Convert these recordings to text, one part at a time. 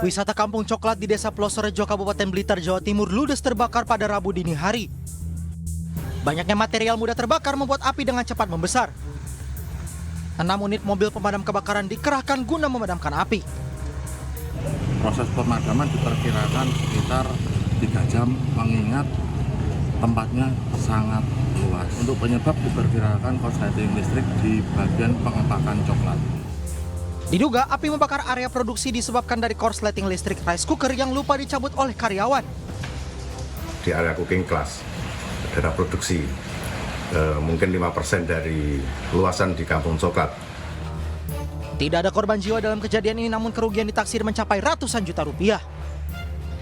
Wisata Kampung Coklat di Desa Plosorejo, Kabupaten Blitar, Jawa Timur ludes terbakar pada Rabu dini hari. Banyaknya material mudah terbakar membuat api dengan cepat membesar. 6 unit mobil pemadam kebakaran dikerahkan guna memadamkan api. Proses pemadaman diperkirakan sekitar 3 jam mengingat tempatnya sangat luas. Untuk penyebab diperkirakan korsleting listrik di bagian pengepakan coklat. Diduga api membakar area produksi disebabkan dari korsleting listrik rice cooker yang lupa dicabut oleh karyawan. Di area cooking class, daerah produksi, mungkin 5% dari luasan di Kampung Coklat. Tidak ada korban jiwa dalam kejadian ini, namun kerugian ditaksir mencapai ratusan juta rupiah.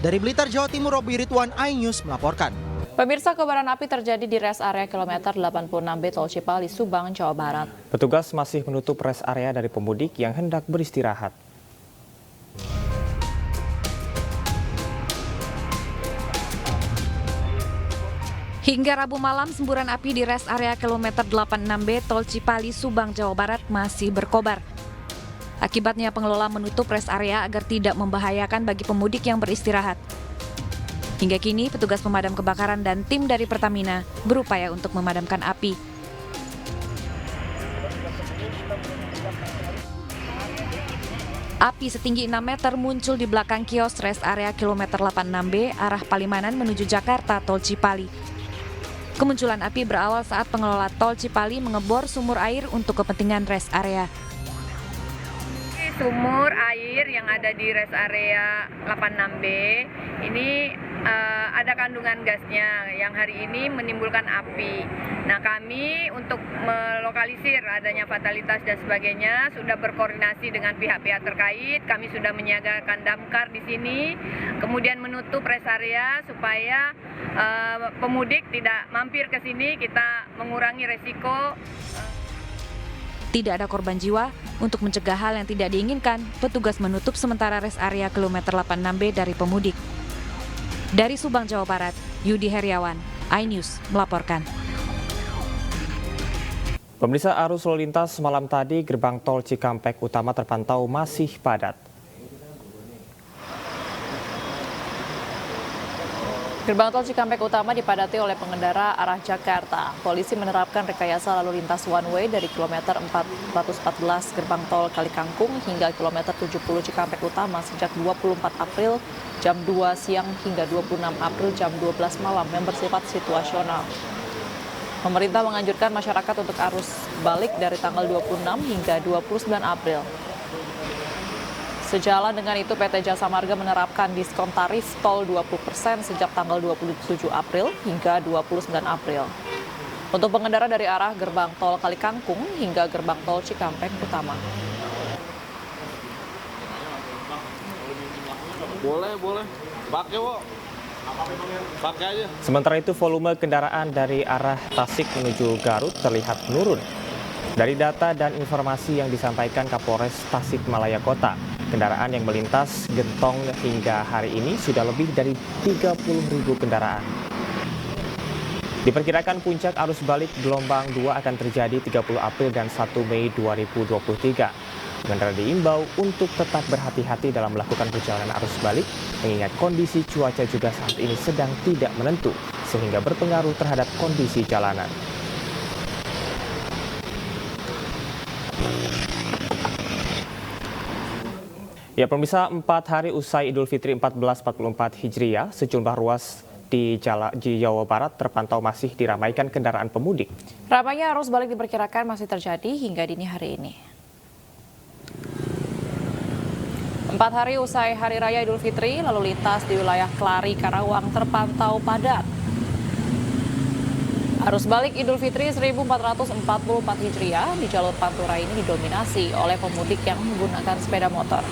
Dari Blitar, Jawa Timur, Robi Ridwan, iNews melaporkan. Pemirsa, kobaran api terjadi di rest area kilometer 86B Tol Cipali, Subang, Jawa Barat. Petugas masih menutup rest area dari pemudik yang hendak beristirahat. Hingga Rabu malam, semburan api di rest area kilometer 86B Tol Cipali, Subang, Jawa Barat masih berkobar. Akibatnya pengelola menutup rest area agar tidak membahayakan bagi pemudik yang beristirahat. Hingga kini, petugas pemadam kebakaran dan tim dari Pertamina berupaya untuk memadamkan api. Api setinggi 6 meter muncul di belakang kios rest area kilometer 86B arah Palimanan menuju Jakarta Tol Cipali. Kemunculan api berawal saat pengelola Tol Cipali mengebor sumur air untuk kepentingan rest area. Sumur air yang ada di rest area 86B ini ada kandungan gasnya yang hari ini menimbulkan api. Nah, kami untuk melokalisir adanya fatalitas dan sebagainya sudah berkoordinasi dengan pihak-pihak terkait. Kami sudah menyiagakan damkar di sini, kemudian menutup rest area supaya pemudik tidak mampir ke sini. Kita mengurangi resiko. Tidak ada korban jiwa. Untuk mencegah hal yang tidak diinginkan, petugas menutup sementara rest area kilometer 86B dari pemudik. Dari Subang, Jawa Barat, Yudi Heriawan, iNews melaporkan. Pemirsa, arus lalu lintas malam tadi gerbang tol Cikampek Utama terpantau masih padat. Gerbang tol Cikampek Utama dipadati oleh pengendara arah Jakarta. Polisi menerapkan rekayasa lalu lintas one way dari kilometer 414 gerbang tol Kalikangkung hingga kilometer 70 Cikampek Utama sejak 24 April jam 2 siang hingga 26 April jam 12 malam yang bersifat situasional. Pemerintah menganjurkan masyarakat untuk arus balik dari tanggal 26 hingga 29 April. Sejalan dengan itu, PT Jasa Marga menerapkan diskon tarif tol 20% sejak tanggal 27 April hingga 29 April. Untuk pengendara dari arah gerbang tol Kalikangkung hingga gerbang tol Cikampek Utama. Boleh. Pakai, Wo. Pakai aja. Sementara itu, volume kendaraan dari arah Tasik menuju Garut terlihat menurun. Dari data dan informasi yang disampaikan Kapolres Tasikmalaya Kota, kendaraan yang melintas Gentong hingga hari ini sudah lebih dari 30.000 kendaraan. Diperkirakan puncak arus balik gelombang 2 akan terjadi 30 April dan 1 Mei 2023. Pengendara diimbau untuk tetap berhati-hati dalam melakukan perjalanan arus balik, mengingat kondisi cuaca juga saat ini sedang tidak menentu, sehingga berpengaruh terhadap kondisi jalanan. Ya, pemirsa, 4 hari usai Idul Fitri 1444 Hijriah, sejumlah ruas di Jawa Barat terpantau masih diramaikan kendaraan pemudik. Ramainya arus balik diperkirakan masih terjadi hingga dini hari ini. 4 hari usai Hari Raya Idul Fitri, lalu lintas di wilayah Kelari, Karawang terpantau padat. Arus balik Idul Fitri 1444 Hijriah di jalur Pantura ini didominasi oleh pemudik yang menggunakan sepeda motor.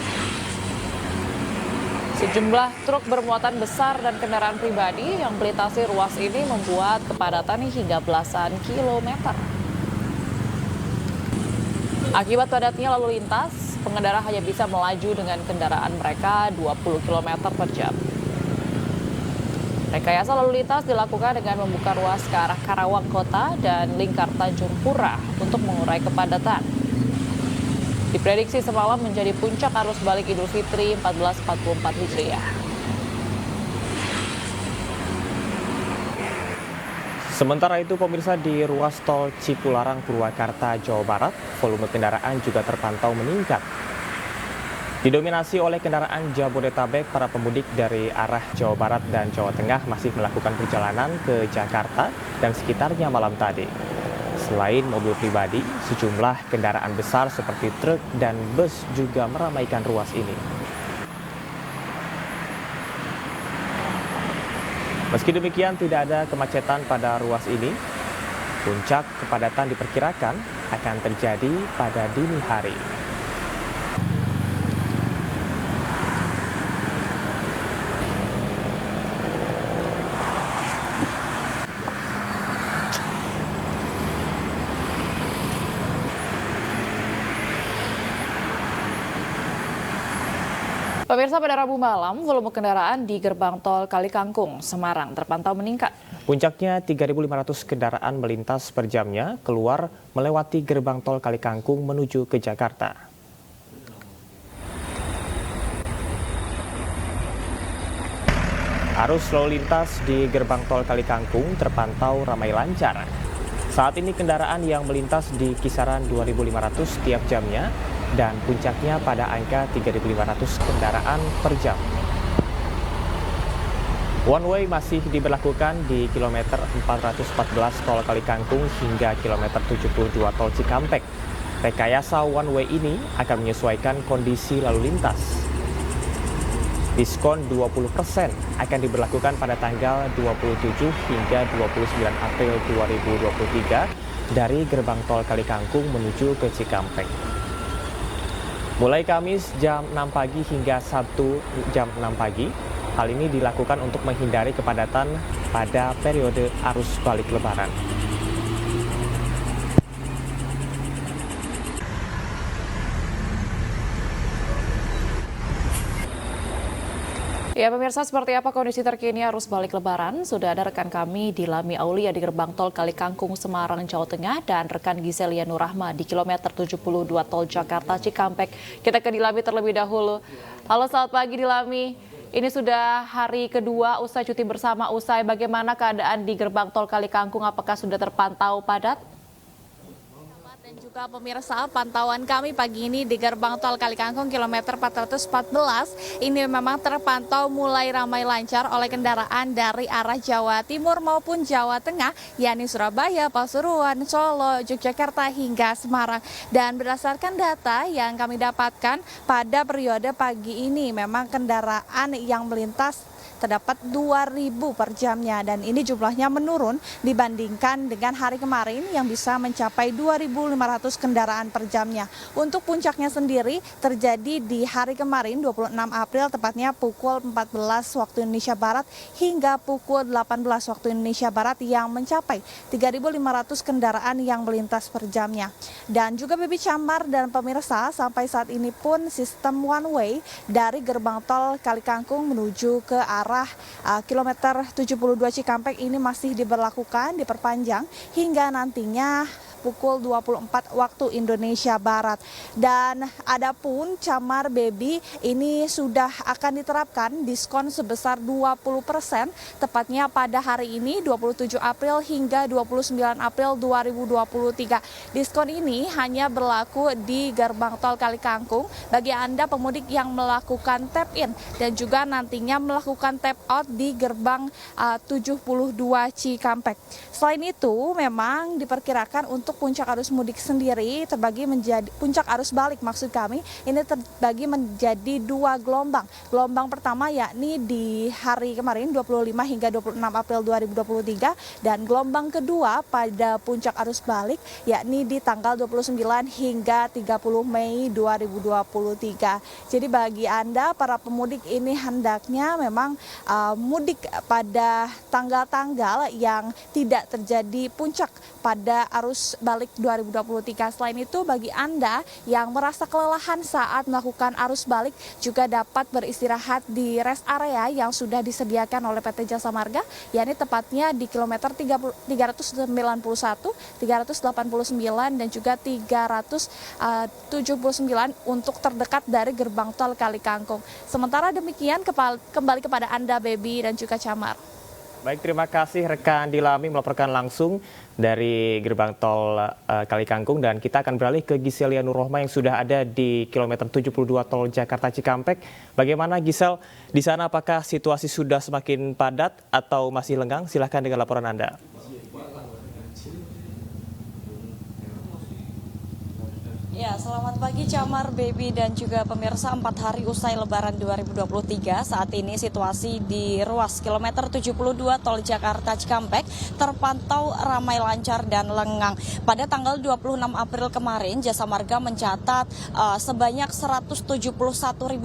Sejumlah truk bermuatan besar dan kendaraan pribadi yang melintasi ruas ini membuat kepadatan hingga belasan kilometer. Akibat padatnya lalu lintas, pengendara hanya bisa melaju dengan kendaraan mereka 20 km per jam. Rekayasa lalu lintas dilakukan dengan membuka ruas ke arah Karawang Kota dan lingkar Tanjung Pura untuk mengurai kepadatan. Di Prediksi semalam menjadi puncak arus balik Idul Fitri 1444 Hijriah. Sementara itu, pemirsa, di ruas tol Cipularang, Purwakarta, Jawa Barat, volume kendaraan juga terpantau meningkat. Didominasi oleh kendaraan Jabodetabek, para pemudik dari arah Jawa Barat dan Jawa Tengah masih melakukan perjalanan ke Jakarta dan sekitarnya malam tadi. Selain mobil pribadi, sejumlah kendaraan besar seperti truk dan bus juga meramaikan ruas ini. Meski demikian, tidak ada kemacetan pada ruas ini. Puncak kepadatan diperkirakan akan terjadi pada dini hari. Pemirsa, pada Rabu malam, volume kendaraan di gerbang tol Kalikangkung, Semarang terpantau meningkat. Puncaknya 3.500 kendaraan melintas per jamnya keluar melewati gerbang tol Kalikangkung menuju ke Jakarta. Arus lalu lintas di gerbang tol Kalikangkung terpantau ramai lancar. Saat ini kendaraan yang melintas di kisaran 2.500 setiap jamnya dan puncaknya pada angka 3.500 kendaraan per jam. One way masih diberlakukan di kilometer 414 tol Kalikangkung hingga kilometer 72 tol Cikampek. Rekayasa one way ini akan menyesuaikan kondisi lalu lintas. Diskon 20% akan diberlakukan pada tanggal 27 hingga 29 April 2023 dari gerbang tol Kalikangkung menuju ke Cikampek. Mulai Kamis jam 6 pagi hingga Sabtu jam 6 pagi, hal ini dilakukan untuk menghindari kepadatan pada periode arus balik Lebaran. Ya pemirsa, seperti apa kondisi terkini arus balik Lebaran? Sudah ada rekan kami di Lami Aulia di gerbang tol Kalikangkung, Semarang, Jawa Tengah, dan rekan Giselia Nurrahma di kilometer 72 tol Jakarta Cikampek. Kita ke Dilami terlebih dahulu. Halo, selamat pagi Dilami. Ini sudah hari kedua usai cuti bersama usai. Bagaimana keadaan di gerbang tol Kalikangkung? Apakah sudah terpantau padat? Dan juga pemirsa, pantauan kami pagi ini di gerbang tol Kalikangkung kilometer 414 ini memang terpantau mulai ramai lancar oleh kendaraan dari arah Jawa Timur maupun Jawa Tengah, yakni Surabaya, Pasuruan, Solo, Yogyakarta hingga Semarang. Dan berdasarkan data yang kami dapatkan pada periode pagi ini memang kendaraan yang melintas terdapat 2.000 per jamnya dan ini jumlahnya menurun dibandingkan dengan hari kemarin yang bisa mencapai 2.500 kendaraan per jamnya. Untuk puncaknya sendiri terjadi di hari kemarin 26 April tepatnya pukul 14 waktu Indonesia Barat hingga pukul 18 waktu Indonesia Barat yang mencapai 3.500 kendaraan yang melintas per jamnya. Dan juga Bibi Camar dan pemirsa, sampai saat ini pun sistem one way dari gerbang tol Kalikangkung menuju ke arah kilometer 72 Cikampek ini masih diberlakukan, diperpanjang hingga nantinya pukul 24 waktu Indonesia Barat. Dan adapun Camar Baby ini sudah akan diterapkan diskon sebesar 20% tepatnya pada hari ini 27 April hingga 29 April 2023. Diskon ini hanya berlaku di gerbang tol Kalikangkung bagi Anda pemudik yang melakukan tap in dan juga nantinya melakukan tap out di gerbang 72 Cikampek. Selain itu memang diperkirakan untuk puncak arus mudik sendiri terbagi menjadi puncak arus balik maksud kami ini terbagi menjadi dua gelombang. Gelombang pertama yakni di hari kemarin 25 hingga 26 April 2023 dan gelombang kedua pada puncak arus balik yakni di tanggal 29 hingga 30 Mei 2023. Jadi bagi Anda para pemudik ini hendaknya memang mudik pada tanggal-tanggal yang tidak terjadi puncak pada arus balik 2023. Selain itu, bagi Anda yang merasa kelelahan saat melakukan arus balik juga dapat beristirahat di rest area yang sudah disediakan oleh PT Jasa Marga, yakni tepatnya di kilometer 391, 389 dan juga 379 untuk terdekat dari gerbang tol Kali Kangkung. Sementara demikian kembali kepada Anda, Baby dan juga Camar. Baik, terima kasih rekan Dilami melaporkan langsung dari gerbang tol Kali Kangkung, dan kita akan beralih ke Giselia Nurrohma yang sudah ada di kilometer 72 tol Jakarta Cikampek. Bagaimana Gisel, di sana apakah situasi sudah semakin padat atau masih lenggang? Silahkan dengan laporan Anda. Ya, selamat pagi Camar, Baby dan juga pemirsa. 4 hari usai Lebaran 2023, saat ini situasi di ruas kilometer 72 tol Jakarta Cikampek terpantau ramai lancar dan lengang. Pada tanggal 26 April kemarin, Jasa Marga mencatat sebanyak 171.000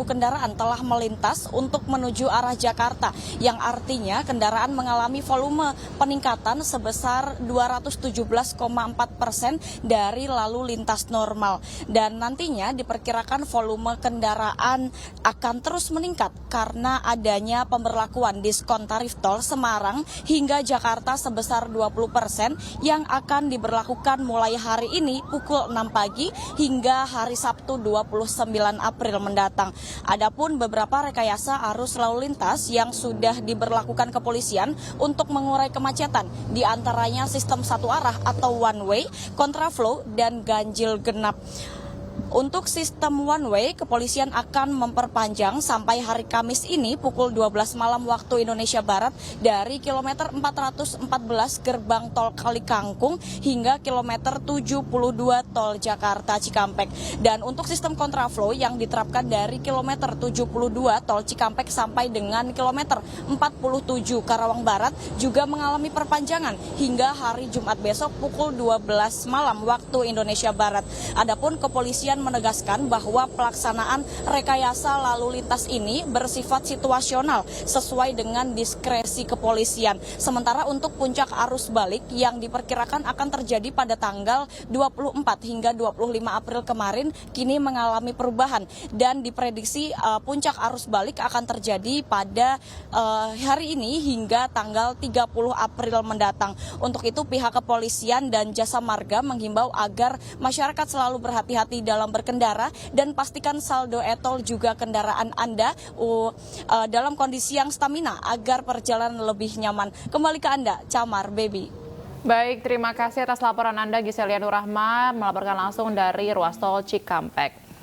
kendaraan telah melintas untuk menuju arah Jakarta, yang artinya kendaraan mengalami volume peningkatan sebesar 217,4% dari lalu lintas normal. Dan nantinya diperkirakan volume kendaraan akan terus meningkat karena adanya pemberlakuan diskon tarif tol Semarang hingga Jakarta sebesar 20% yang akan diberlakukan mulai hari ini pukul 6 pagi hingga hari Sabtu 29 April mendatang. Adapun beberapa rekayasa arus lalu lintas yang sudah diberlakukan kepolisian untuk mengurai kemacetan, di antaranya sistem satu arah atau one way, kontraflow, dan ganjil genap. Untuk sistem one way, kepolisian akan memperpanjang sampai hari Kamis ini pukul 12 malam waktu Indonesia Barat dari kilometer 414 gerbang tol Kali Kangkung hingga kilometer 72 tol Jakarta Cikampek. Dan untuk sistem kontraflow yang diterapkan dari kilometer 72 tol Cikampek sampai dengan kilometer 47 Karawang Barat juga mengalami perpanjangan hingga hari Jumat besok pukul 12 malam waktu Indonesia Barat. Adapun kepolisian menegaskan bahwa pelaksanaan rekayasa lalu lintas ini bersifat situasional sesuai dengan diskresi kepolisian. Sementara untuk puncak arus balik yang diperkirakan akan terjadi pada tanggal 24 hingga 25 April kemarin kini mengalami perubahan dan diprediksi puncak arus balik akan terjadi pada hari ini hingga tanggal 30 April mendatang. Untuk itu pihak kepolisian dan Jasa Marga menghimbau agar masyarakat selalu berhati-hati dalam berkendara dan pastikan saldo e-tol juga kendaraan Anda dalam kondisi yang stamina agar perjalanan lebih nyaman. Kembali ke Anda, Camar, Baby. Baik, terima kasih atas laporan Anda Giselia Nurrohma melaporkan langsung dari ruas tol Cikampek.